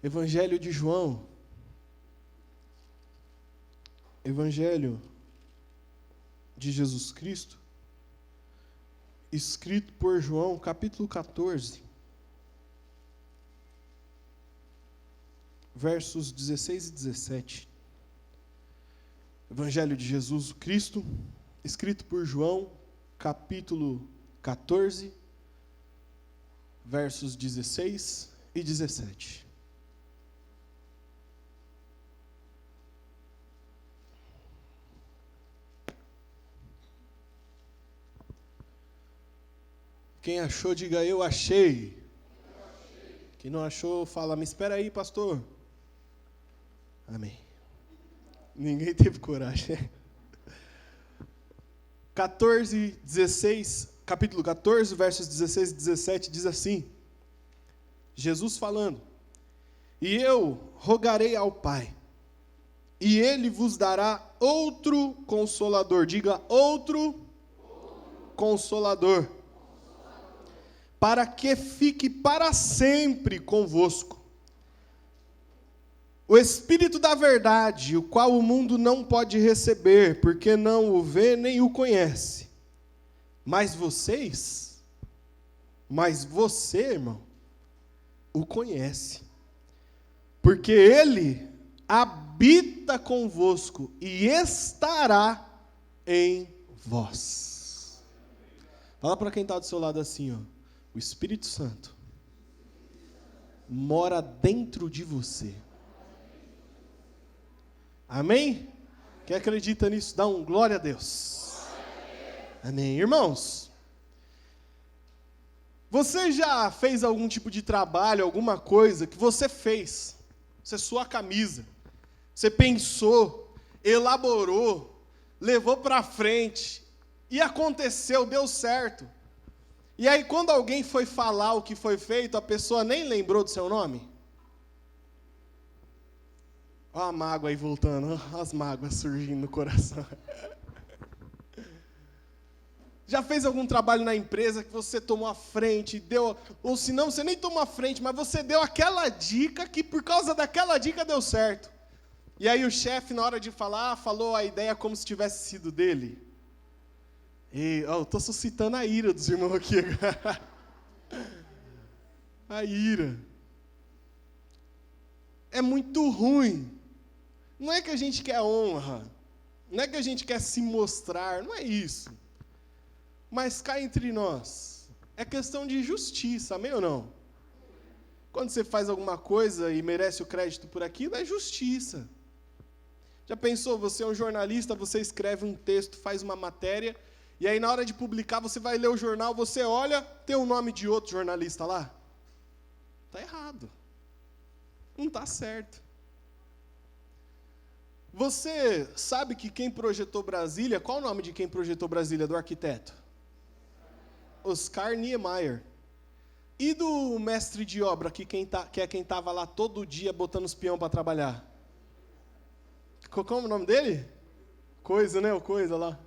Evangelho de João. Evangelho de Jesus Cristo, escrito por João, capítulo 14, versos 16 e 17. Evangelho de Jesus Cristo, escrito por João, capítulo 14, versos 16 e 17. Quem achou, diga eu achei. Quem não achou, fala, me espera aí, pastor. Amém. Ninguém teve coragem. capítulo 14, versos 16 e 17, diz assim, Jesus falando, e eu rogarei ao Pai, e Ele vos dará outro Consolador, diga outro Consolador, para que fique para sempre convosco. O Espírito da verdade, o qual o mundo não pode receber, porque não o vê nem o conhece. Mas você, irmão, o conhece. Porque ele habita convosco e estará em vós. Fala para quem está do seu lado assim, ó. O Espírito Santo mora dentro de você. Amém? Quem acredita nisso, dá um glória a Deus. Amém. Irmãos, você já fez algum tipo de trabalho, alguma coisa que você fez, você suou a camisa, você pensou, elaborou, levou para frente, e aconteceu, deu certo. E aí, quando alguém foi falar o que foi feito, a pessoa nem lembrou do seu nome? Olha a mágoa aí voltando, olha as mágoas surgindo no coração. Já fez algum trabalho na empresa que você tomou a frente, deu, ou se não, você nem tomou a frente, mas você deu aquela dica que por causa daquela dica deu certo. E aí o chefe, na hora de falar, falou a ideia como se tivesse sido dele. E, eu estou suscitando a ira dos irmãos aqui agora. A ira. É muito ruim. Não é que a gente quer honra. Não é que a gente quer se mostrar. Não é isso. Mas cá entre nós. É questão de justiça, amém ou não? Quando você faz alguma coisa e merece o crédito por aquilo, é justiça. Já pensou, você é um jornalista, você escreve um texto, faz uma matéria... E aí, na hora de publicar, você vai ler o jornal, você olha, tem o nome de outro jornalista lá. Está errado. Não está certo. Você sabe que quem projetou Brasília, qual o nome de quem projetou Brasília, do arquiteto? Oscar Niemeyer. E do mestre de obra, que é quem estava lá todo dia botando os peão para trabalhar? Qual é o nome dele? Coisa, né? O Coisa lá.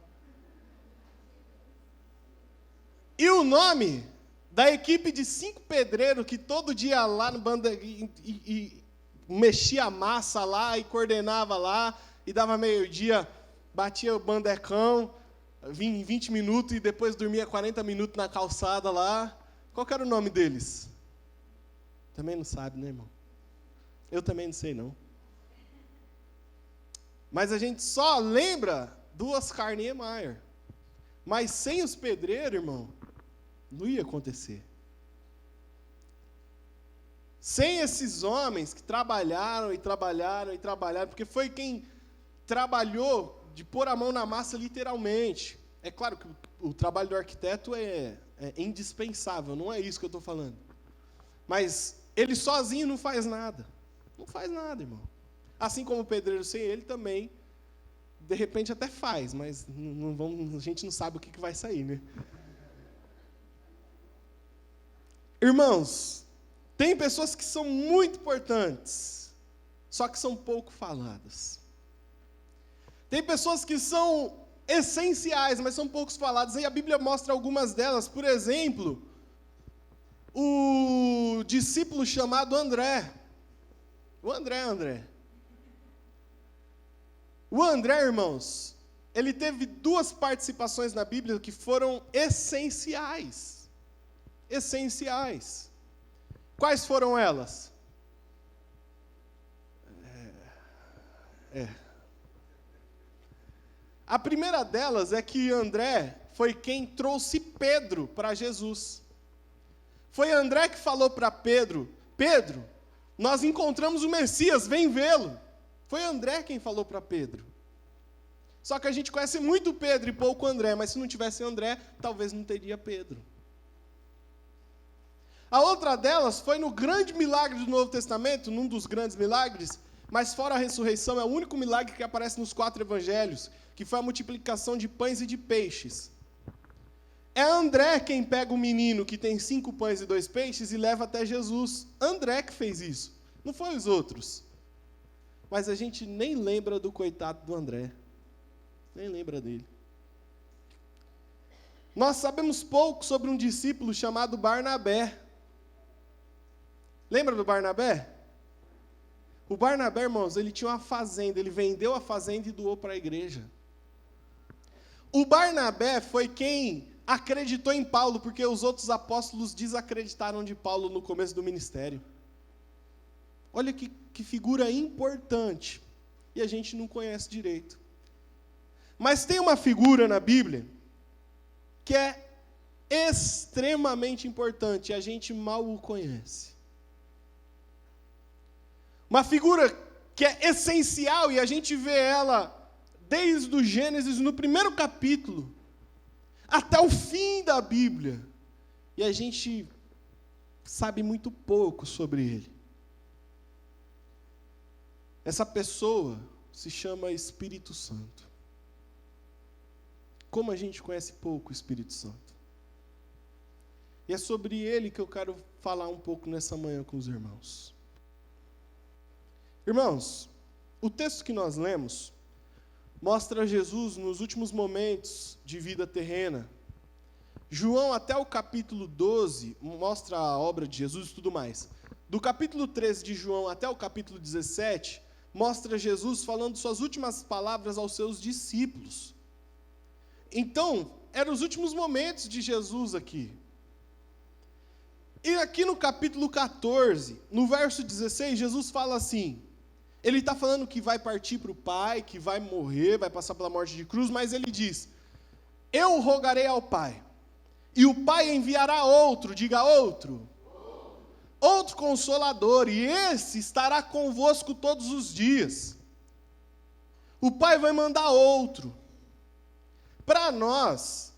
E o nome da equipe de 5 pedreiros que todo dia lá no banda e mexia a massa lá e coordenava lá e dava meio-dia, batia o bandecão, vinha em 20 minutos e depois dormia 40 minutos na calçada lá. Qual que era o nome deles? Também não sabe, né, irmão? Eu também não sei, não. Mas a gente só lembra do Oscar Niemeyer. Mas sem os pedreiros, irmão, não ia acontecer. Sem esses homens que trabalharam, porque foi quem trabalhou de pôr a mão na massa literalmente. É claro que o trabalho do arquiteto é indispensável, não é isso que eu estou falando. Mas ele sozinho não faz nada. Não faz nada, irmão. Assim como o pedreiro sem ele também, de repente até faz, mas a gente não sabe o que vai sair, né? Irmãos, tem pessoas que são muito importantes, só que são pouco faladas. Tem pessoas que são essenciais, mas são poucos faladas. E a Bíblia mostra algumas delas. Por exemplo, o discípulo chamado André. O André. O André, irmãos, ele teve 2 participações na Bíblia que foram essenciais. Essenciais. Quais foram elas? A primeira delas é que André foi quem trouxe Pedro para Jesus. Foi André que falou para Pedro, Pedro, nós encontramos o Messias, vem vê-lo. Foi André quem falou para Pedro. Só que a gente conhece muito Pedro e pouco André, mas se não tivesse André, talvez não teria Pedro. A outra delas foi no grande milagre do Novo Testamento, num dos grandes milagres, mas fora a ressurreição, é o único milagre que aparece nos 4 evangelhos, que foi a multiplicação de pães e de peixes. É André quem pega o menino que tem 5 pães e 2 peixes e leva até Jesus. André que fez isso, não foi os outros. Mas a gente nem lembra do coitado do André. Nem lembra dele. Nós sabemos pouco sobre um discípulo chamado Barnabé. Lembra do Barnabé? O Barnabé, irmãos, ele tinha uma fazenda, ele vendeu a fazenda e doou para a igreja. O Barnabé foi quem acreditou em Paulo, porque os outros apóstolos desacreditaram de Paulo no começo do ministério. Olha que figura importante, e a gente não conhece direito. Mas tem uma figura na Bíblia que é extremamente importante, e a gente mal o conhece. Uma figura que é essencial, e a gente vê ela desde o Gênesis, no primeiro capítulo, até o fim da Bíblia. E a gente sabe muito pouco sobre ele. Essa pessoa se chama Espírito Santo. Como a gente conhece pouco o Espírito Santo. E é sobre ele que eu quero falar um pouco nessa manhã com os irmãos. Irmãos, o texto que nós lemos mostra Jesus nos últimos momentos de vida terrena. João, até o capítulo 12, mostra a obra de Jesus e tudo mais. Do capítulo 13 de João até o capítulo 17, mostra Jesus falando suas últimas palavras aos seus discípulos. Então, eram os últimos momentos de Jesus aqui. E aqui no capítulo 14, no verso 16, Jesus fala assim, ele está falando que vai partir para o Pai, que vai morrer, vai passar pela morte de cruz, mas ele diz, eu rogarei ao Pai, e o Pai enviará outro, diga outro, outro Consolador, e esse estará convosco todos os dias. O Pai vai mandar outro. Para nós,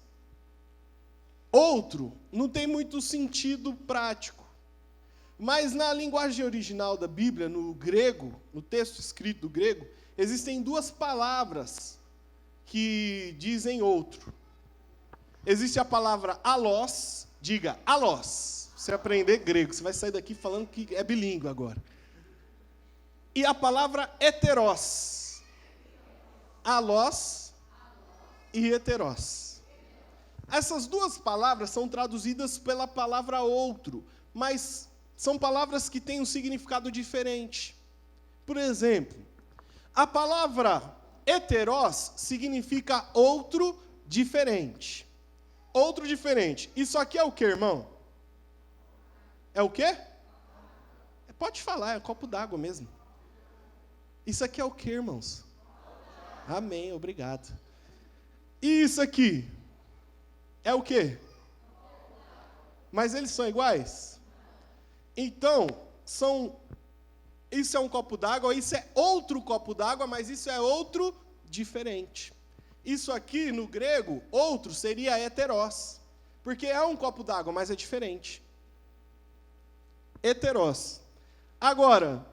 outro não tem muito sentido prático. Mas na linguagem original da Bíblia, no grego, no texto escrito do grego, existem 2 palavras que dizem outro. Existe a palavra alós, diga alós. Você aprender grego, você vai sair daqui falando que é bilíngue agora. E a palavra heterós. Alós e heterós. Essas 2 palavras são traduzidas pela palavra outro, mas são palavras que têm um significado diferente. Por exemplo, a palavra heterós significa outro diferente. Outro diferente. Isso aqui é o quê, irmão? É o quê? Pode falar, é um copo d'água mesmo. Isso aqui é o quê, irmãos? Amém, obrigado. E isso aqui é o quê? Mas eles são iguais? Então, isso é um copo d'água, isso é outro copo d'água, mas isso é outro diferente. Isso aqui, no grego, outro seria heterós, porque é um copo d'água, mas é diferente. Heterós. Agora,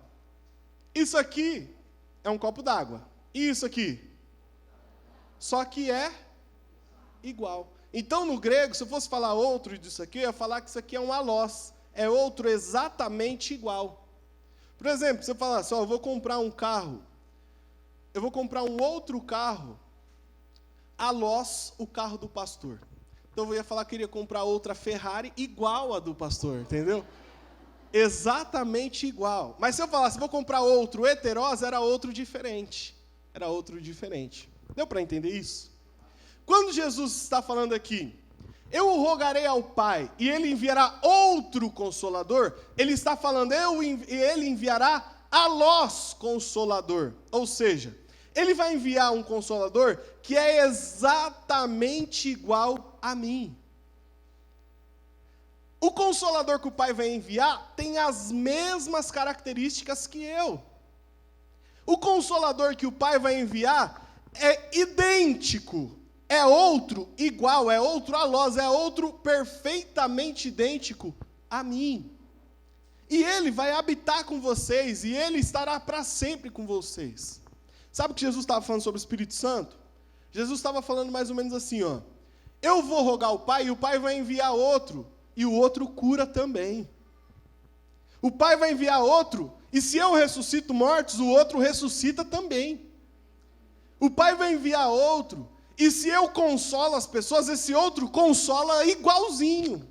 isso aqui é um copo d'água. E isso aqui? Só que é igual. Então, no grego, se eu fosse falar outro disso aqui, eu ia falar que isso aqui é um alós. É outro exatamente igual. Por exemplo, se eu falar assim, eu vou comprar um carro, eu vou comprar um outro carro, alós o carro do pastor. Então eu ia falar que iria comprar outra Ferrari igual a do pastor, entendeu? exatamente igual. Mas se eu falasse, vou comprar outro heteros, era outro diferente. Era outro diferente. Deu para entender isso? Quando Jesus está falando aqui, eu o rogarei ao Pai, e ele enviará outro Consolador, ele está falando, ele enviará a nós Consolador. Ou seja, ele vai enviar um Consolador que é exatamente igual a mim. O Consolador que o Pai vai enviar tem as mesmas características que eu. O Consolador que o Pai vai enviar é idêntico, é outro igual, é outro alós, é outro perfeitamente idêntico a mim. E ele vai habitar com vocês, e ele estará para sempre com vocês. Sabe o que Jesus estava falando sobre o Espírito Santo? Jesus estava falando mais ou menos assim, ó. Eu vou rogar ao Pai, e o Pai vai enviar outro, e o outro cura também. O Pai vai enviar outro, e se eu ressuscito mortos, o outro ressuscita também. O Pai vai enviar outro, e se eu consolo as pessoas, esse outro consola igualzinho.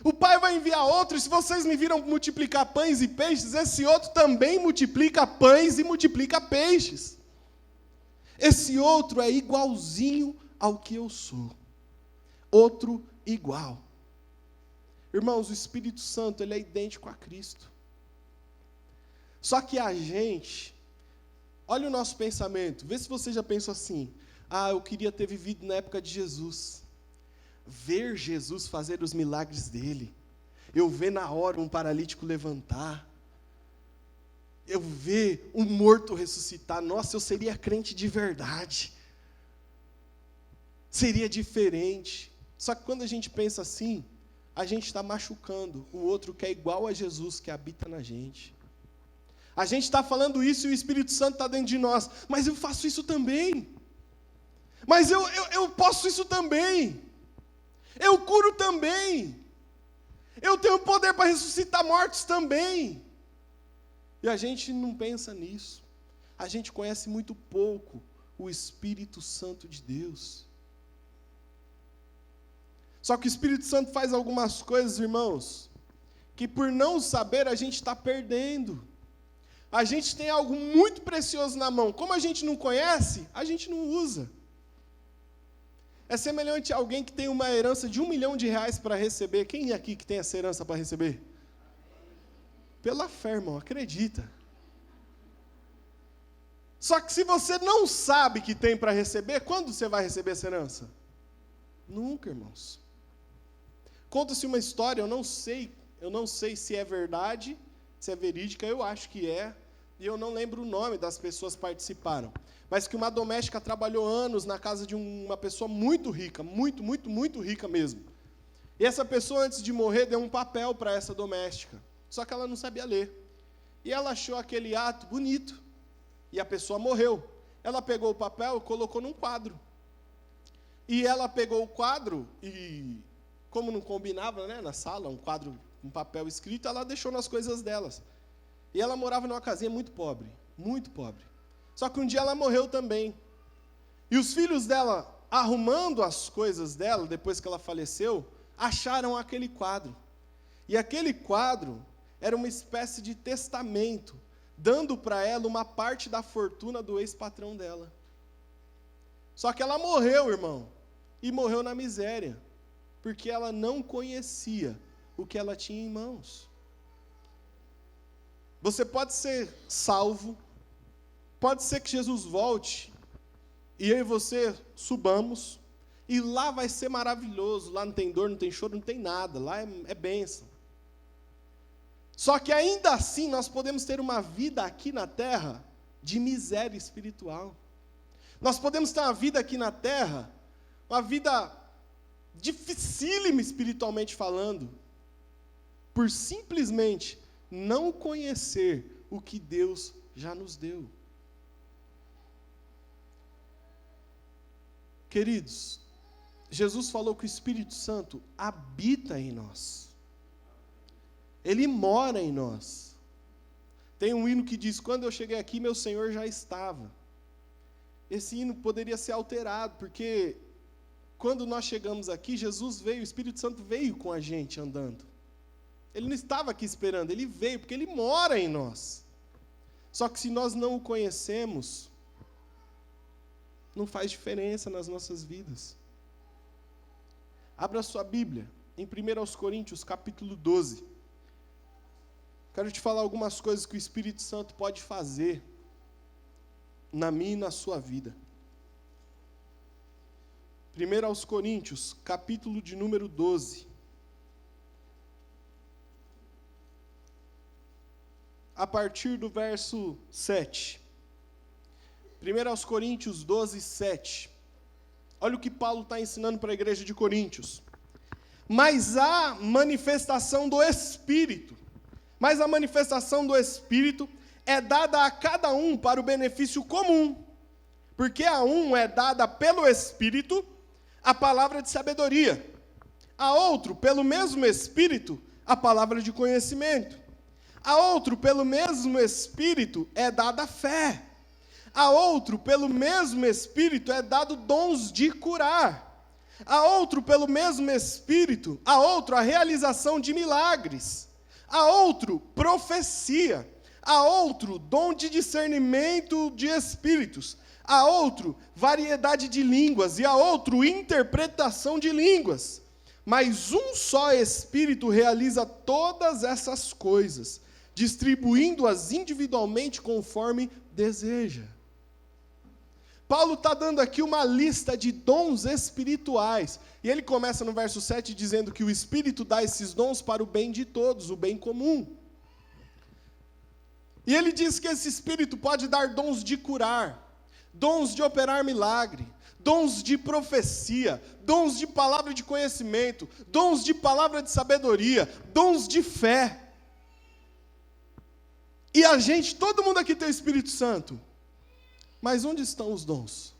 O Pai vai enviar outro, e se vocês me viram multiplicar pães e peixes, esse outro também multiplica pães e multiplica peixes. Esse outro é igualzinho ao que eu sou. Outro igual. Irmãos, o Espírito Santo, ele é idêntico a Cristo. Só que a gente, olha o nosso pensamento, vê se você já pensou assim, eu queria ter vivido na época de Jesus. Ver Jesus fazer os milagres dele. Eu ver na hora um paralítico levantar. Eu ver um morto ressuscitar. Nossa, eu seria crente de verdade. Seria diferente. Só que quando a gente pensa assim, a gente está machucando o outro que é igual a Jesus, que habita na gente. A gente está falando isso e o Espírito Santo está dentro de nós. Mas eu faço isso também. Mas eu posso isso também. Eu curo também. Eu tenho poder para ressuscitar mortos também. E a gente não pensa nisso. A gente conhece muito pouco o Espírito Santo de Deus. Só que o Espírito Santo faz algumas coisas, irmãos, que por não saber a gente está perdendo. A gente tem algo muito precioso na mão. Como a gente não conhece, a gente não usa. É semelhante a alguém que tem uma herança de R$1 milhão para receber. Quem é aqui que tem essa herança para receber? Pela fé, irmão, acredita. Só que se você não sabe que tem para receber, quando você vai receber essa herança? Nunca, irmãos. Conta-se uma história, eu não sei se é verdade, se é verídica, eu acho que é, e eu não lembro o nome das pessoas que participaram. Mas que uma doméstica trabalhou anos na casa de uma pessoa muito rica, muito rica mesmo. E essa pessoa, antes de morrer, deu um papel para essa doméstica. Só que ela não sabia ler. E ela achou aquele ato bonito. E a pessoa morreu. Ela pegou o papel e colocou num quadro. E ela pegou o quadro e, como não combinava, né, na sala, um quadro, um papel escrito, ela deixou nas coisas delas. E ela morava numa casinha muito pobre, muito pobre. Só que um dia ela morreu também. E os filhos dela, arrumando as coisas dela, depois que ela faleceu, acharam aquele quadro. E aquele quadro era uma espécie de testamento, dando para ela uma parte da fortuna do ex-patrão dela. Só que ela morreu, irmão, e morreu na miséria, porque ela não conhecia o que ela tinha em mãos. Você pode ser salvo, pode ser que Jesus volte, e eu e você subamos, e lá vai ser maravilhoso, lá não tem dor, não tem choro, não tem nada, lá é bênção. Só que ainda assim nós podemos ter uma vida aqui na terra de miséria espiritual. Nós podemos ter uma vida aqui na terra, uma vida dificílima espiritualmente falando, por simplesmente não conhecer o que Deus já nos deu. Queridos, Jesus falou que o Espírito Santo habita em nós. Ele mora em nós. Tem um hino que diz, quando eu cheguei aqui, meu Senhor já estava. Esse hino poderia ser alterado, porque quando nós chegamos aqui, Jesus veio, o Espírito Santo veio com a gente andando. Ele não estava aqui esperando, ele veio, porque ele mora em nós. Só que se nós não o conhecemos, não faz diferença nas nossas vidas. Abra sua Bíblia, em 1 Coríntios, capítulo 12. Quero te falar algumas coisas que o Espírito Santo pode fazer na minha e na sua vida. 1 Coríntios, capítulo de número 12. A partir do verso 7. 1 Coríntios 12, 7. Olha o que Paulo está ensinando para a igreja de Coríntios. Mas a manifestação do Espírito é dada a cada um para o benefício comum. Porque a um é dada pelo Espírito a palavra de sabedoria. A outro, pelo mesmo Espírito, a palavra de conhecimento. A outro, pelo mesmo Espírito, é dada a fé. A outro, pelo mesmo Espírito, é dado dons de curar. A outro, pelo mesmo Espírito, a outro, a realização de milagres. A outro, profecia. A outro, dom de discernimento de espíritos. A outro, variedade de línguas. E a outro, interpretação de línguas. Mas um só Espírito realiza todas essas coisas, distribuindo-as individualmente conforme deseja. Paulo está dando aqui uma lista de dons espirituais. E ele começa no verso 7 dizendo que o Espírito dá esses dons para o bem de todos, o bem comum. E ele diz que esse Espírito pode dar dons de curar, dons de operar milagre, dons de profecia, dons de palavra de conhecimento, dons de palavra de sabedoria, dons de fé. E a gente, todo mundo aqui tem o Espírito Santo. Mas onde estão os dons?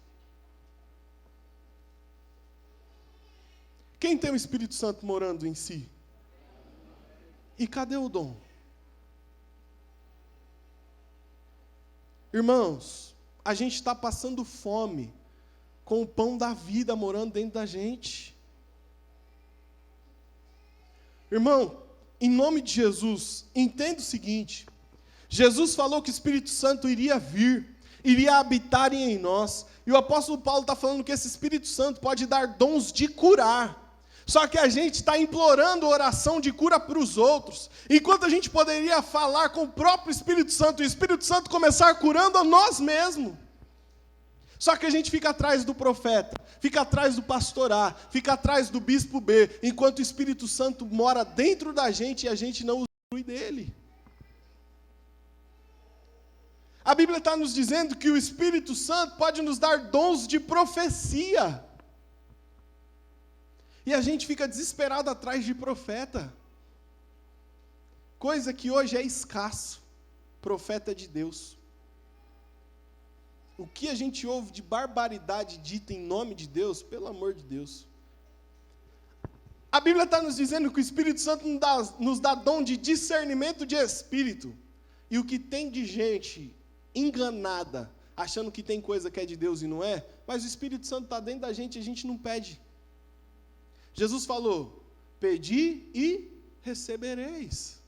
Quem tem o Espírito Santo morando em si? E cadê o dom? Irmãos, a gente está passando fome com o pão da vida morando dentro da gente. Irmão, em nome de Jesus, entenda o seguinte: Jesus falou que o Espírito Santo iria vir, iria habitar em nós. E o apóstolo Paulo está falando que esse Espírito Santo pode dar dons de curar. Só que a gente está implorando oração de cura para os outros, enquanto a gente poderia falar com o próprio Espírito Santo, e o Espírito Santo começar curando a nós mesmos. Só que a gente fica atrás do profeta, fica atrás do pastor A, fica atrás do bispo B, enquanto o Espírito Santo mora dentro da gente e a gente não usufrui dele. A Bíblia está nos dizendo que o Espírito Santo pode nos dar dons de profecia. E a gente fica desesperado atrás de profeta. Coisa que hoje é escasso. Profeta de Deus. O que a gente ouve de barbaridade dita em nome de Deus, pelo amor de Deus. A Bíblia está nos dizendo que o Espírito Santo nos dá dom de discernimento de espírito. E o que tem de gente enganada, achando que tem coisa que é de Deus e não é, mas o Espírito Santo está dentro da gente e a gente não pede. Jesus falou: pedi e recebereis.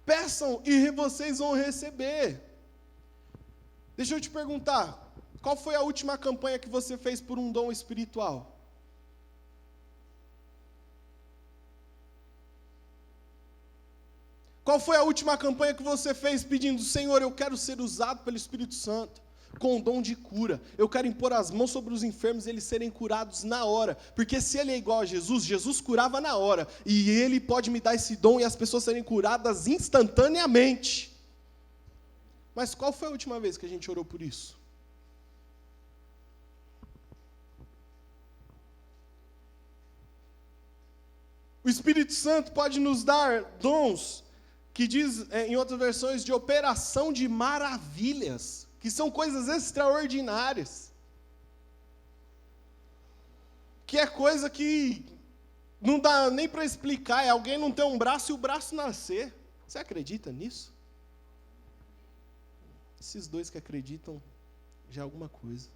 Peçam e vocês vão receber. Deixa eu te perguntar, qual foi a última campanha que você fez por um dom espiritual? Qual foi a última campanha que você fez pedindo: Senhor, eu quero ser usado pelo Espírito Santo com o dom de cura, eu quero impor as mãos sobre os enfermos e eles serem curados na hora, porque se ele é igual a Jesus, Jesus curava na hora, e ele pode me dar esse dom e as pessoas serem curadas instantaneamente. Mas qual foi a última vez que a gente orou por isso? O Espírito Santo pode nos dar dons, que diz em outras versões, de operação de maravilhas, que são coisas extraordinárias. Que é coisa que não dá nem para explicar, é alguém não ter um braço e o braço nascer. Você acredita nisso? Esses dois que acreditam já é alguma coisa.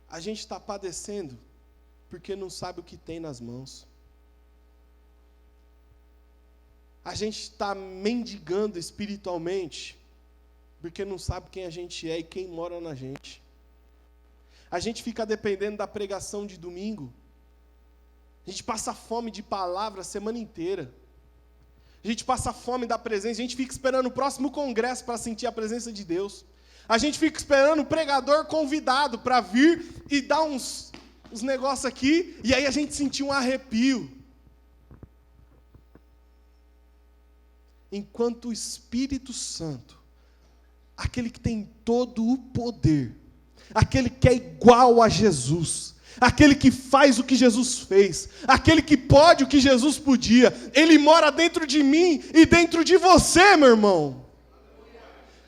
A gente está padecendo porque não sabe o que tem nas mãos. A gente está mendigando espiritualmente, porque não sabe quem a gente é e quem mora na gente. A gente fica dependendo da pregação de domingo. A gente passa fome de palavra a semana inteira. A gente passa fome da presença. A gente fica esperando o próximo congresso para sentir a presença de Deus. A gente fica esperando o pregador convidado para vir e dar uns negócios aqui, e aí a gente sentir um arrepio. Enquanto o Espírito Santo, aquele que tem todo o poder, aquele que é igual a Jesus, aquele que faz o que Jesus fez, aquele que pode o que Jesus podia, ele mora dentro de mim e dentro de você, meu irmão.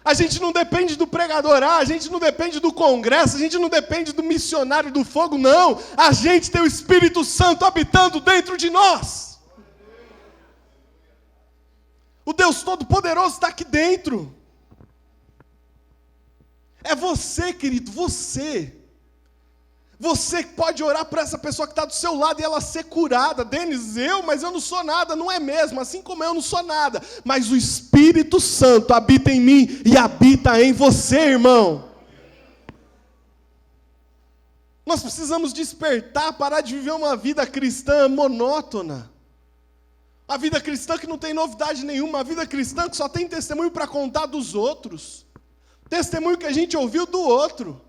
A gente não depende do pregador, a gente não depende do congresso, a gente não depende do missionário do fogo, não. A gente tem o Espírito Santo habitando dentro de nós. O Deus Todo-Poderoso está aqui dentro. É você, querido, você. Você pode orar para essa pessoa que está do seu lado e ela ser curada. Denis, mas eu não sou nada, não é mesmo, assim como eu não sou nada. Mas o Espírito Santo habita em mim e habita em você, irmão. Nós precisamos despertar, parar de viver uma vida cristã monótona. A vida cristã que não tem novidade nenhuma, a vida cristã que só tem testemunho para contar dos outros. Testemunho que a gente ouviu do outro.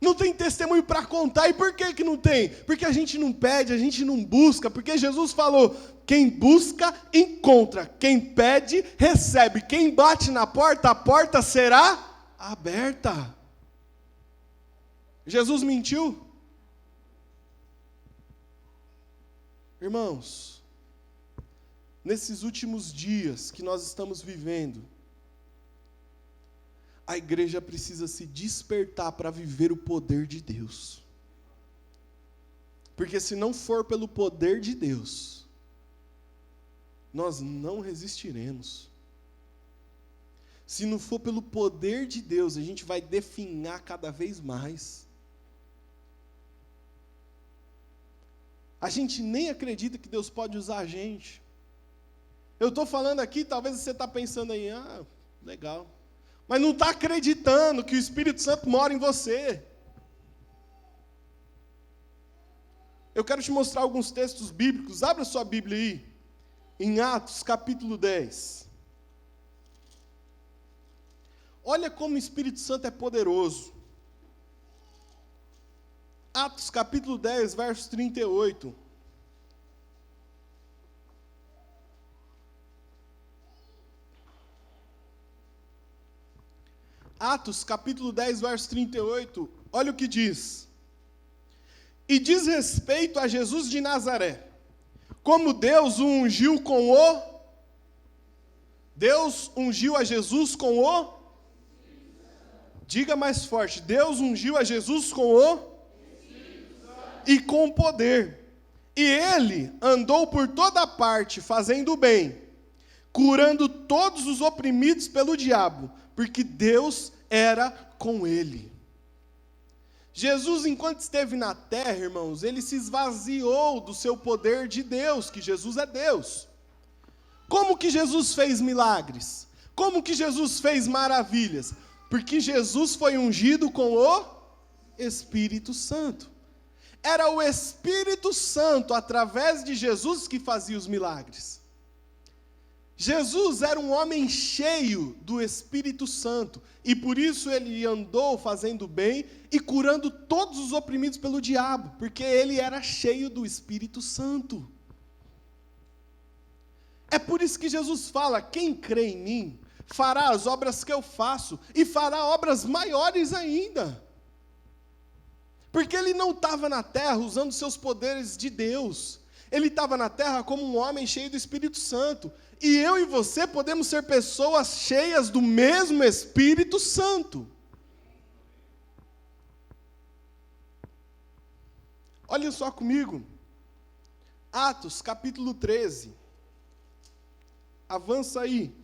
Não tem testemunho para contar. E por que não tem? Porque a gente não pede, a gente não busca. Porque Jesus falou, quem busca, encontra. Quem pede, recebe. Quem bate na porta, a porta será aberta. Jesus mentiu? Irmãos, nesses últimos dias que nós estamos vivendo, a igreja precisa se despertar para viver o poder de Deus. Porque se não for pelo poder de Deus, nós não resistiremos. Se não for pelo poder de Deus, a gente vai definhar cada vez mais. A gente nem acredita que Deus pode usar a gente. Eu estou falando aqui, talvez você está pensando aí, legal. Mas não está acreditando que o Espírito Santo mora em você. Eu quero te mostrar alguns textos bíblicos. Abra sua Bíblia aí, em Atos, capítulo 10. Olha como o Espírito Santo é poderoso. Atos, capítulo 10, verso 38. Atos, capítulo 10, verso 38, olha o que diz. E diz respeito a Jesus de Nazaré, como Deus o ungiu com o... Deus ungiu a Jesus com o... Diga mais forte, Deus ungiu a Jesus com o... E com poder. E ele andou por toda parte, fazendo o bem, curando todos os oprimidos pelo diabo, porque Deus era com ele. Jesus, enquanto esteve na terra, irmãos, ele se esvaziou do seu poder de Deus, que Jesus é Deus. Como que Jesus fez milagres? Como que Jesus fez maravilhas? Porque Jesus foi ungido com o Espírito Santo. Era o Espírito Santo, através de Jesus, que fazia os milagres. Jesus era um homem cheio do Espírito Santo, e por isso ele andou fazendo bem e curando todos os oprimidos pelo diabo, porque ele era cheio do Espírito Santo. É por isso que Jesus fala, quem crê em mim, fará as obras que eu faço, e fará obras maiores ainda. Porque ele não estava na terra usando seus poderes de Deus, ele estava na terra como um homem cheio do Espírito Santo. E eu e você podemos ser pessoas cheias do mesmo Espírito Santo. Olha só comigo. Atos, capítulo 13. Avança aí.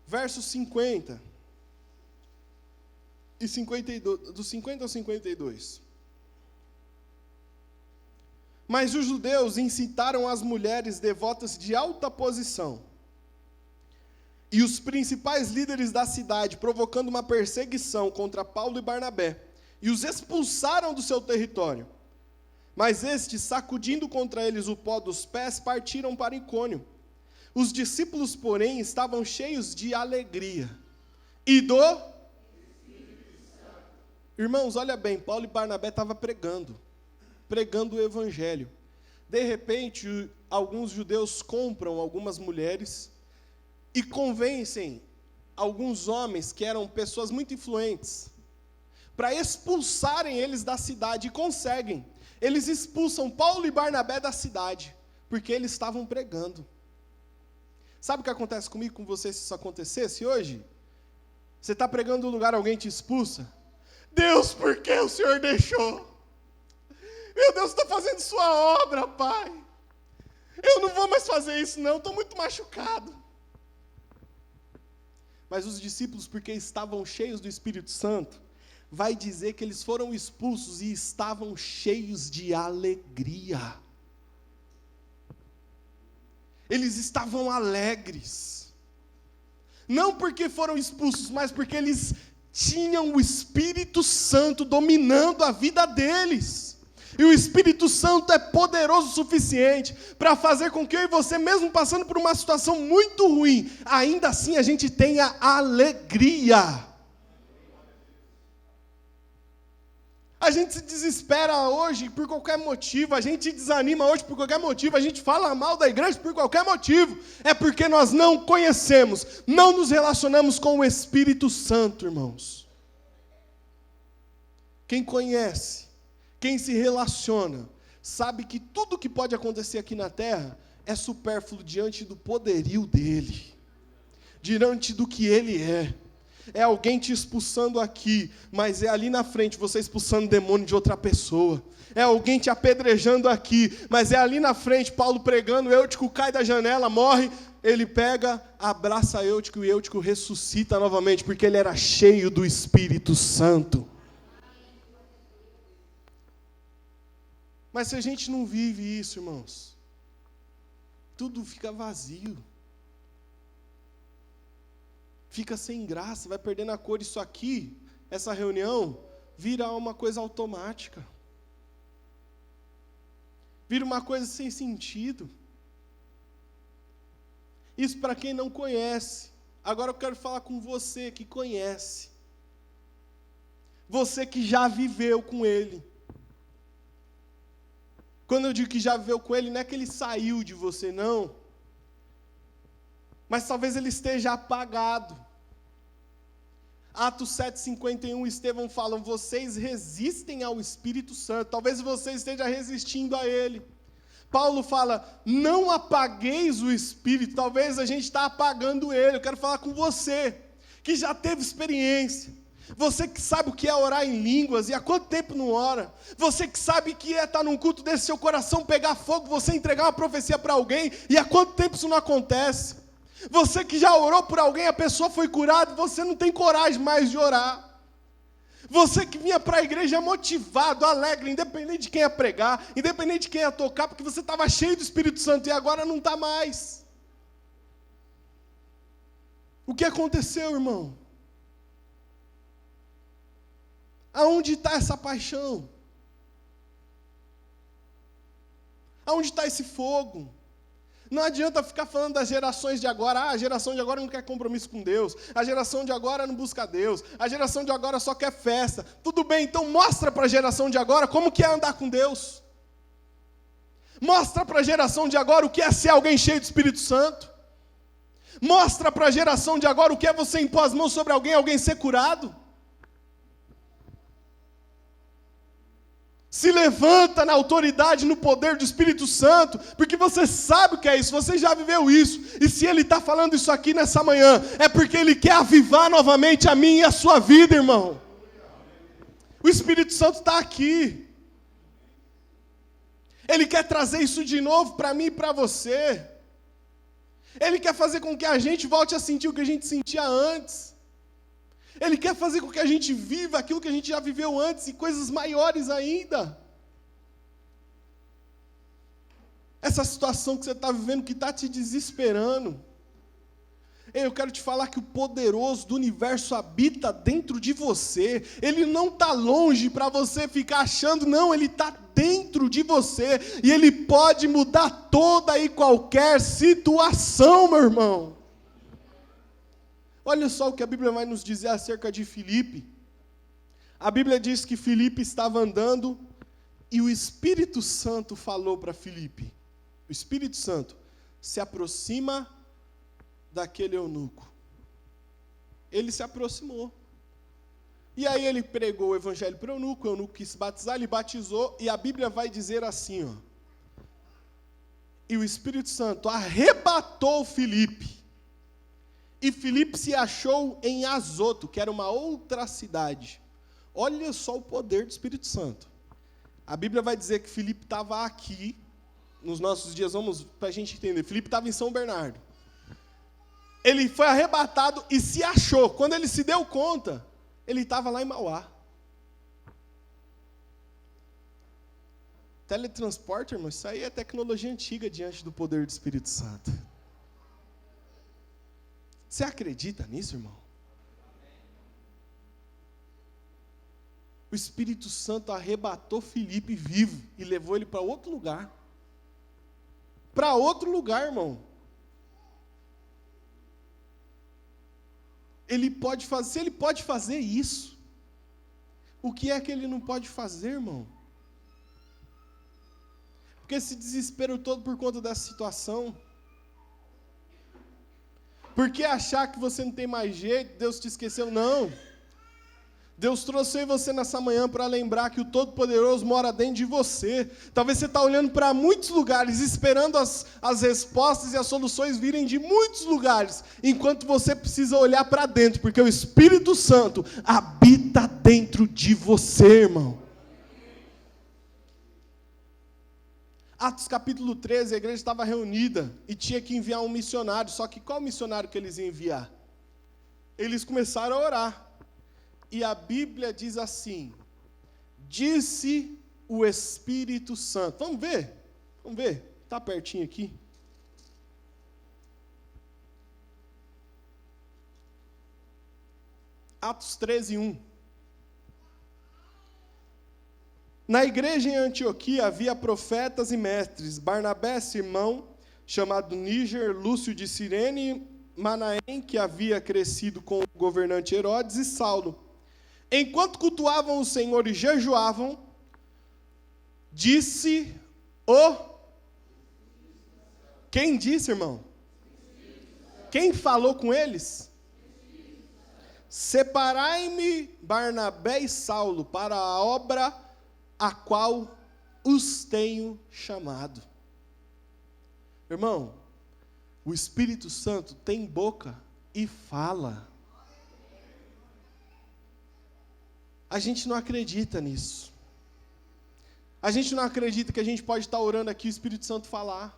Versos 50. E 52, do 50 ao 52. Mas os judeus incitaram as mulheres devotas de alta posição e os principais líderes da cidade, provocando uma perseguição contra Paulo e Barnabé, e os expulsaram do seu território. Mas estes, sacudindo contra eles o pó dos pés, partiram para Icônio. Os discípulos, porém, estavam cheios de alegria e do Irmãos, olha bem, Paulo e Barnabé estavam pregando o evangelho. De repente, alguns judeus compram algumas mulheres e convencem alguns homens que eram pessoas muito influentes para expulsarem eles da cidade, e conseguem. Eles expulsam Paulo e Barnabé da cidade, porque eles estavam pregando. Sabe o que acontece comigo, com você, se isso acontecesse hoje? Você está pregando no lugar, alguém te expulsa. Deus, por que o Senhor deixou? Meu Deus, estou fazendo sua obra, Pai. Eu não vou mais fazer isso, não, estou muito machucado. Mas os discípulos, porque estavam cheios do Espírito Santo, vai dizer que eles foram expulsos e estavam cheios de alegria. Eles estavam alegres. Não porque foram expulsos, mas porque eles tinham o Espírito Santo dominando a vida deles. E o Espírito Santo é poderoso o suficiente para fazer com que eu e você, mesmo passando por uma situação muito ruim, ainda assim a gente tenha alegria. A gente se desespera hoje por qualquer motivo, a gente desanima hoje por qualquer motivo, a gente fala mal da igreja por qualquer motivo. É porque nós não conhecemos, não nos relacionamos com o Espírito Santo, irmãos. Quem conhece, quem se relaciona, sabe que tudo que pode acontecer aqui na terra é supérfluo diante do poderio dele, diante do que ele é. É alguém te expulsando aqui, mas é ali na frente você expulsando o demônio de outra pessoa. É alguém te apedrejando aqui, mas é ali na frente Paulo pregando, Eutico cai da janela, morre, ele pega, abraça Eutico e Eutico ressuscita novamente, porque ele era cheio do Espírito Santo. Mas se a gente não vive isso, irmãos, tudo fica vazio. Fica sem graça, vai perdendo a cor. Isso aqui, essa reunião, vira uma coisa automática. Vira uma coisa sem sentido. Isso para quem não conhece. Agora eu quero falar com você que conhece. Você que já viveu com ele. Quando eu digo que já viveu com ele, não é que ele saiu de você, não. Mas talvez ele esteja apagado. Atos 7,51, Estevão fala, vocês resistem ao Espírito Santo. Talvez você esteja resistindo a ele. Paulo fala, não apagueis o Espírito. Talvez a gente está apagando ele. Eu quero falar com você, que já teve experiência. Você que sabe o que é orar em línguas e há quanto tempo não ora. Você que sabe que é estar num culto desse, seu coração pegar fogo, você entregar uma profecia para alguém e há quanto tempo isso não acontece. Você que já orou por alguém, a pessoa foi curada, você não tem coragem mais de orar. Você que vinha para a igreja motivado, alegre, independente de quem ia pregar, independente de quem ia tocar, porque você estava cheio do Espírito Santo e agora não está mais. O que aconteceu, irmão? Aonde está essa paixão? Aonde está esse fogo? Não adianta ficar falando das gerações de agora. A geração de agora não quer compromisso com Deus. A geração de agora não busca Deus. A geração de agora só quer festa. Tudo bem, então mostra para a geração de agora como que é andar com Deus. Mostra para a geração de agora o que é ser alguém cheio do Espírito Santo. Mostra para a geração de agora o que é você impor as mãos sobre alguém, alguém ser curado. Se levanta na autoridade, no poder do Espírito Santo, porque você sabe o que é isso, você já viveu isso, e se Ele está falando isso aqui nessa manhã, é porque Ele quer avivar novamente a minha e a sua vida, irmão. O Espírito Santo está aqui. Ele quer trazer isso de novo para mim e para você. Ele quer fazer com que a gente volte a sentir o que a gente sentia antes. Ele quer fazer com que a gente viva aquilo que a gente já viveu antes e coisas maiores ainda. Essa situação que você está vivendo, que está te desesperando. Ei, eu quero te falar que o poderoso do universo habita dentro de você. Ele não está longe para você ficar achando, não, ele está dentro de você. E ele pode mudar toda e qualquer situação, meu irmão. Olha só o que a Bíblia vai nos dizer acerca de Filipe. A Bíblia diz que Filipe estava andando e o Espírito Santo falou para Filipe. O Espírito Santo se aproxima daquele eunuco. Ele se aproximou. E aí ele pregou o evangelho para o eunuco quis se batizar, ele batizou, e a Bíblia vai dizer assim, ó. E o Espírito Santo arrebatou Filipe. E Filipe se achou em Azoto, que era uma outra cidade. Olha só o poder do Espírito Santo. A Bíblia vai dizer que Filipe estava aqui, nos nossos dias, vamos para a gente entender. Filipe estava em São Bernardo. Ele foi arrebatado e se achou. Quando ele se deu conta, ele estava lá em Mauá. Teletransporte, irmão, isso aí é tecnologia antiga diante do poder do Espírito Santo. Você acredita nisso, irmão? O Espírito Santo arrebatou Filipe vivo e levou ele para outro lugar. Para outro lugar, irmão. Ele pode fazer, se ele pode fazer isso, o que é que ele não pode fazer, irmão? Porque esse desespero todo por conta dessa situação. Por que achar que você não tem mais jeito, Deus te esqueceu? Não. Deus trouxe você nessa manhã para lembrar que o Todo-Poderoso mora dentro de você. Talvez você está olhando para muitos lugares, esperando as respostas e as soluções virem de muitos lugares, enquanto você precisa olhar para dentro, porque o Espírito Santo habita dentro de você, irmão. Atos capítulo 13, a igreja estava reunida e tinha que enviar um missionário, só que qual missionário que eles iam enviar? Eles começaram a orar. E a Bíblia diz assim, disse o Espírito Santo. Vamos ver? Está pertinho aqui. Atos 13, 1. Na igreja em Antioquia havia profetas e mestres, Barnabé, Simão, chamado Níger, Lúcio de Cirene, Manaém, que havia crescido com o governante Herodes, e Saulo. Enquanto cultuavam o Senhor e jejuavam, disse o... Quem disse, irmão? Quem falou com eles? Separai-me Barnabé e Saulo para a obra a qual os tenho chamado. Irmão, o Espírito Santo tem boca e fala. A gente não acredita nisso. A gente não acredita que a gente pode estar orando aqui e o Espírito Santo falar.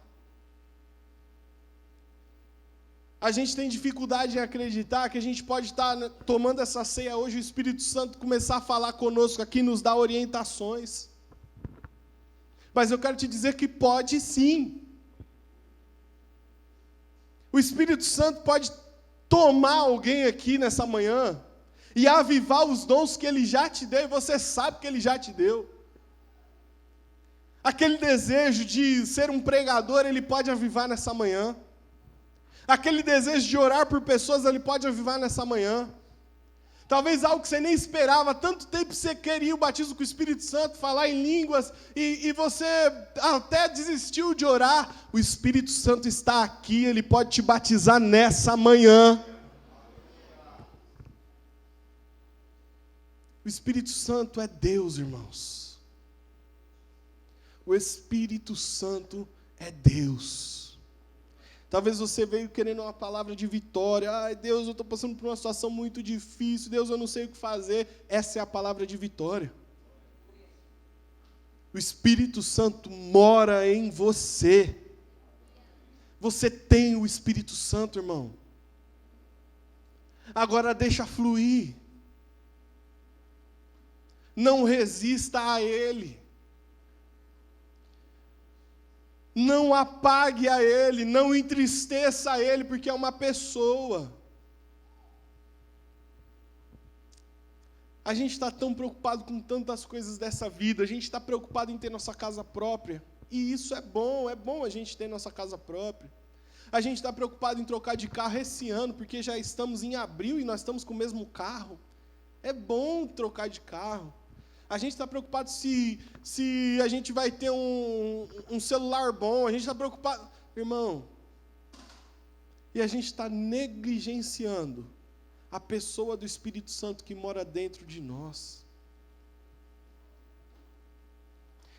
A gente tem dificuldade em acreditar que a gente pode estar tomando essa ceia hoje e o Espírito Santo começar a falar conosco aqui, nos dar orientações. Mas eu quero te dizer que pode sim. O Espírito Santo pode tomar alguém aqui nessa manhã e avivar os dons que Ele já te deu, e você sabe que Ele já te deu. Aquele desejo de ser um pregador, Ele pode avivar nessa manhã. Aquele desejo de orar por pessoas, Ele pode avivar nessa manhã. Talvez algo que você nem esperava, tanto tempo você queria o batismo com o Espírito Santo, falar em línguas, e você até desistiu de orar. O Espírito Santo está aqui, Ele pode te batizar nessa manhã. O Espírito Santo é Deus, irmãos. O Espírito Santo é Deus. Talvez você veio querendo uma palavra de vitória. Ai, Deus, eu estou passando por uma situação muito difícil. Deus, eu não sei o que fazer. Essa é a palavra de vitória. O Espírito Santo mora em você. Você tem o Espírito Santo, irmão. Agora deixa fluir. Não resista a Ele. Não apague a ele, não entristeça a ele, porque é uma pessoa. A gente está tão preocupado com tantas coisas dessa vida, a gente está preocupado em ter nossa casa própria. E isso é bom a gente ter nossa casa própria. A gente está preocupado em trocar de carro esse ano, porque já estamos em abril e nós estamos com o mesmo carro. É bom trocar de carro. A gente está preocupado se a gente vai ter um celular bom, a gente está preocupado... Irmão, e a gente está negligenciando a pessoa do Espírito Santo que mora dentro de nós.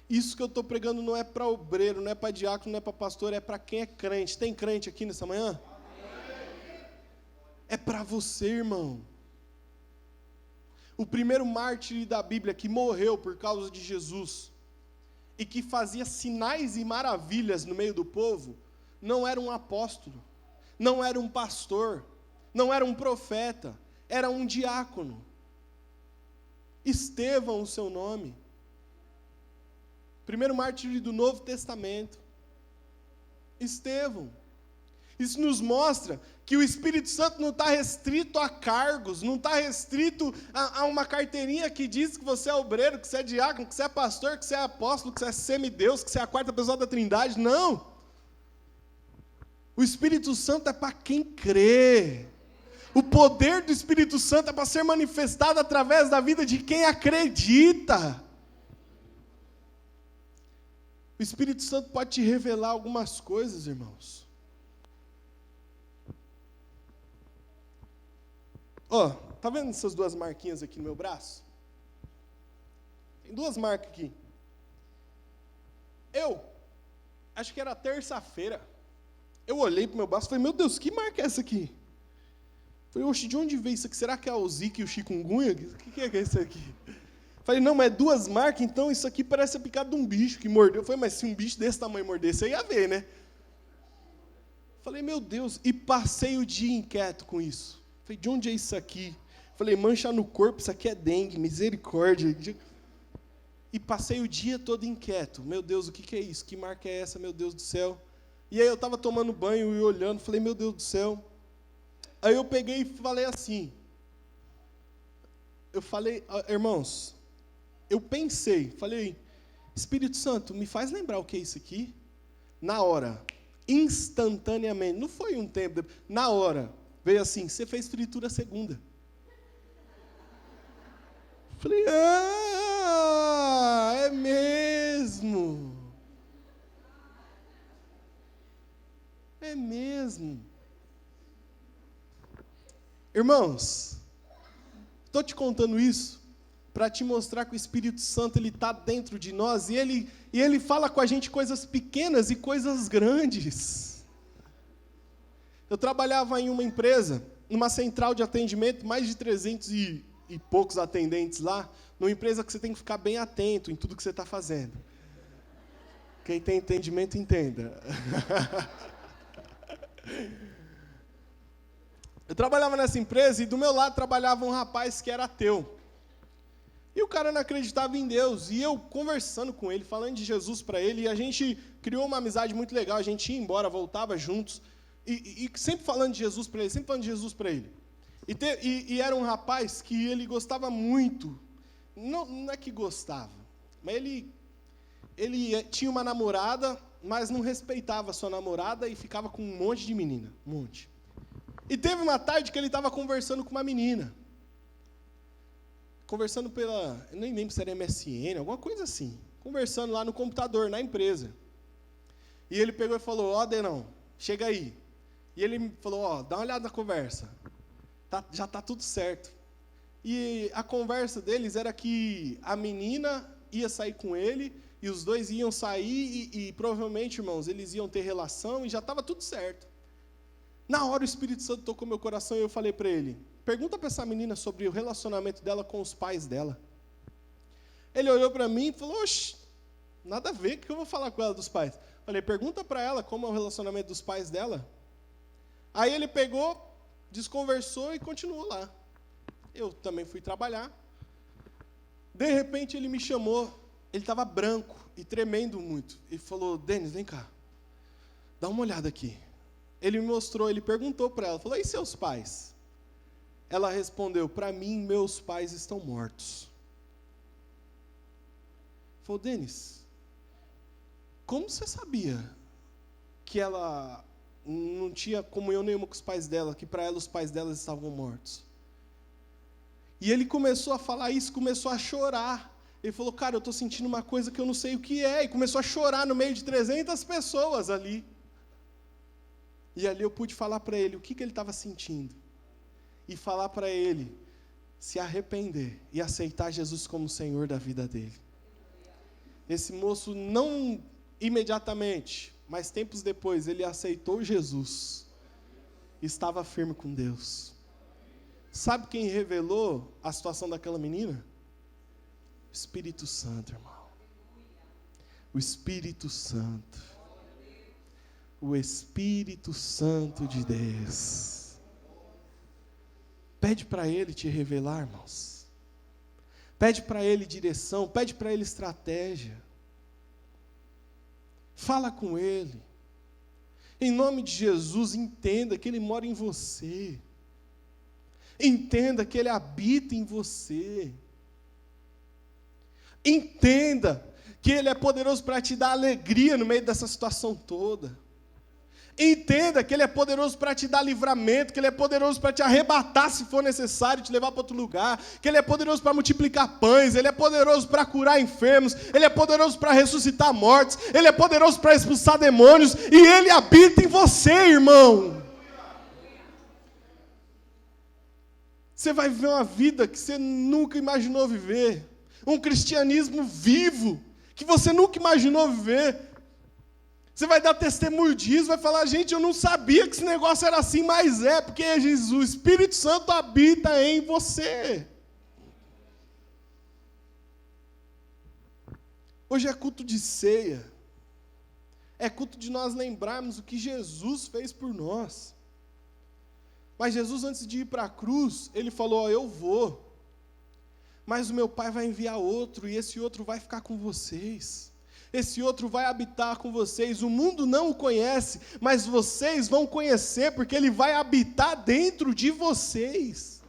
Isso que eu estou pregando não é para obreiro, não é para diácono, não é para pastor, é para quem é crente. Tem crente aqui nessa manhã? É para você, irmão. O primeiro mártir da Bíblia que morreu por causa de Jesus e que fazia sinais e maravilhas no meio do povo, não era um apóstolo, não era um pastor, não era um profeta, era um diácono. Estevão, o seu nome. Primeiro mártir do Novo Testamento. Estevão. Isso nos mostra que o Espírito Santo não está restrito a cargos, não está restrito a uma carteirinha que diz que você é obreiro, que você é diácono, que você é pastor, que você é apóstolo, que você é semideus, que você é a quarta pessoa da Trindade. Não. O Espírito Santo é para quem crê. O poder do Espírito Santo é para ser manifestado através da vida de quem acredita. O Espírito Santo pode te revelar algumas coisas, irmãos. Ó, tá vendo essas duas marquinhas aqui no meu braço? Tem duas marcas aqui. Acho que era terça-feira, eu olhei pro meu braço e falei, meu Deus, que marca é essa aqui? Falei, oxe, de onde veio isso aqui? Será que é o Zika e o chikungunya? O que é isso aqui? Falei, não, mas é duas marcas, então isso aqui parece a picada de um bicho que mordeu. Falei, mas se um bicho desse tamanho mordesse, você ia ver, né? Falei, meu Deus, e passei o dia inquieto com isso. Falei, de onde é isso aqui? Falei, mancha no corpo, isso aqui é dengue, misericórdia. E passei o dia todo inquieto. Meu Deus, o que é isso? Que marca é essa, meu Deus do céu? E aí eu estava tomando banho e olhando, falei, meu Deus do céu. Aí eu peguei e falei assim. Eu falei, irmãos, eu pensei, falei, Espírito Santo, me faz lembrar o que é isso aqui? Na hora, instantaneamente, não foi um tempo, na hora, veio assim, você fez fritura segunda. Falei, é mesmo. É mesmo. Irmãos, estou te contando isso para te mostrar que o Espírito Santo ele está dentro de nós e ele fala com a gente coisas pequenas e coisas grandes. Eu trabalhava em uma empresa, numa central de atendimento, mais de 300 e poucos atendentes lá, numa empresa que você tem que ficar bem atento em tudo que você está fazendo. Quem tem entendimento, entenda. Eu trabalhava nessa empresa e do meu lado trabalhava um rapaz que era ateu. E o cara não acreditava em Deus. E eu conversando com ele, falando de Jesus para ele, e a gente criou uma amizade muito legal. A gente ia embora, voltava juntos. E sempre falando de Jesus para ele, sempre falando de Jesus para ele. E era um rapaz que ele gostava muito. Não é que gostava, mas ele tinha uma namorada, mas não respeitava a sua namorada e ficava com um monte de menina. Um monte. E teve uma tarde que ele estava conversando com uma menina. Conversando pela... Eu nem lembro se era MSN, alguma coisa assim. Conversando lá no computador, na empresa. E ele pegou e falou, ó, Denão, chega aí. E ele me falou, ó, dá uma olhada na conversa. Já está tudo certo. E a conversa deles era que a menina ia sair com ele, e os dois iam sair, e provavelmente, irmãos, eles iam ter relação, e já estava tudo certo. Na hora o Espírito Santo tocou meu coração, e eu falei para ele, pergunta para essa menina sobre o relacionamento dela com os pais dela. Ele olhou para mim e falou, oxe, nada a ver, o que eu vou falar com ela dos pais? Falei, pergunta para ela como é o relacionamento dos pais dela. Aí ele pegou, desconversou e continuou lá. Eu também fui trabalhar. De repente ele me chamou, ele estava branco e tremendo muito. Ele falou, Denis, vem cá. dá uma olhada aqui. Ele me mostrou, ele perguntou para ela, falou, e seus pais? Ela respondeu, para mim, meus pais estão mortos. Falou, Denis, como você sabia que ela não tinha comunhão nenhuma com os pais dela, que para ela os pais dela estavam mortos? E ele começou a falar isso, começou a chorar. Ele falou, cara, eu estou sentindo uma coisa que eu não sei o que é. E começou a chorar no meio de 300 pessoas ali. E ali eu pude falar para ele o que ele estava sentindo. E falar para ele se arrepender e aceitar Jesus como Senhor da vida dele. Esse moço não imediatamente, mas tempos depois, ele aceitou Jesus. Estava firme com Deus. Sabe quem revelou a situação daquela menina? O Espírito Santo, irmão. O Espírito Santo. O Espírito Santo de Deus. Pede para Ele te revelar, irmãos. Pede para Ele direção, pede para Ele estratégia. Fala com Ele. Em nome de Jesus, entenda que Ele mora em você. Entenda que Ele habita em você. Entenda que Ele é poderoso para te dar alegria no meio dessa situação toda. Entenda que Ele é poderoso para te dar livramento, que Ele é poderoso para te arrebatar se for necessário, te levar para outro lugar, que Ele é poderoso para multiplicar pães, Ele é poderoso para curar enfermos, Ele é poderoso para ressuscitar mortos, Ele é poderoso para expulsar demônios, e Ele habita em você, irmão. Você vai viver uma vida que você nunca imaginou viver, um cristianismo vivo, que você nunca imaginou viver. Você vai dar testemunho disso, vai falar, gente, eu não sabia que esse negócio era assim, mas é, porque Jesus, o Espírito Santo habita em você. Hoje é culto de ceia, é culto de nós lembrarmos o que Jesus fez por nós. Mas Jesus, antes de ir para a cruz, Ele falou, eu vou, mas o meu Pai vai enviar outro, e esse outro vai ficar com vocês. Esse outro vai habitar com vocês. O mundo não o conhece, mas vocês vão conhecer, porque ele vai habitar dentro de vocês.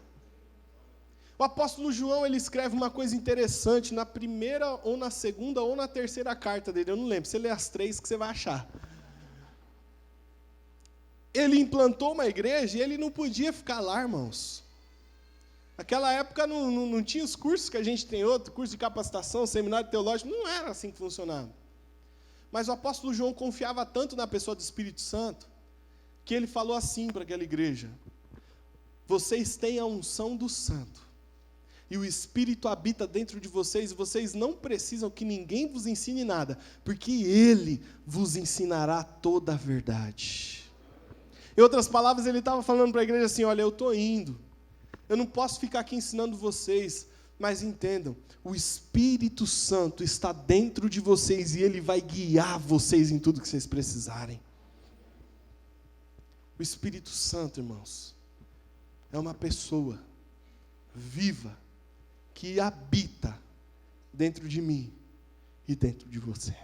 O apóstolo João, ele escreve uma coisa interessante na primeira, ou na segunda, ou na terceira carta dele, eu não lembro, você lê as três que você vai achar. Ele implantou uma igreja e ele não podia ficar lá, irmãos. Naquela época não tinha os cursos que a gente tem hoje, curso de capacitação, seminário teológico, não era assim que funcionava. Mas o apóstolo João confiava tanto na pessoa do Espírito Santo, que ele falou assim para aquela igreja, vocês têm a unção do Santo, e o Espírito habita dentro de vocês, e vocês não precisam que ninguém vos ensine nada, porque Ele vos ensinará toda a verdade. Em outras palavras, ele estava falando para a igreja assim, olha, eu estou indo, eu não posso ficar aqui ensinando vocês, mas entendam, o Espírito Santo está dentro de vocês e Ele vai guiar vocês em tudo que vocês precisarem. O Espírito Santo, irmãos, é uma pessoa viva que habita dentro de mim e dentro de você.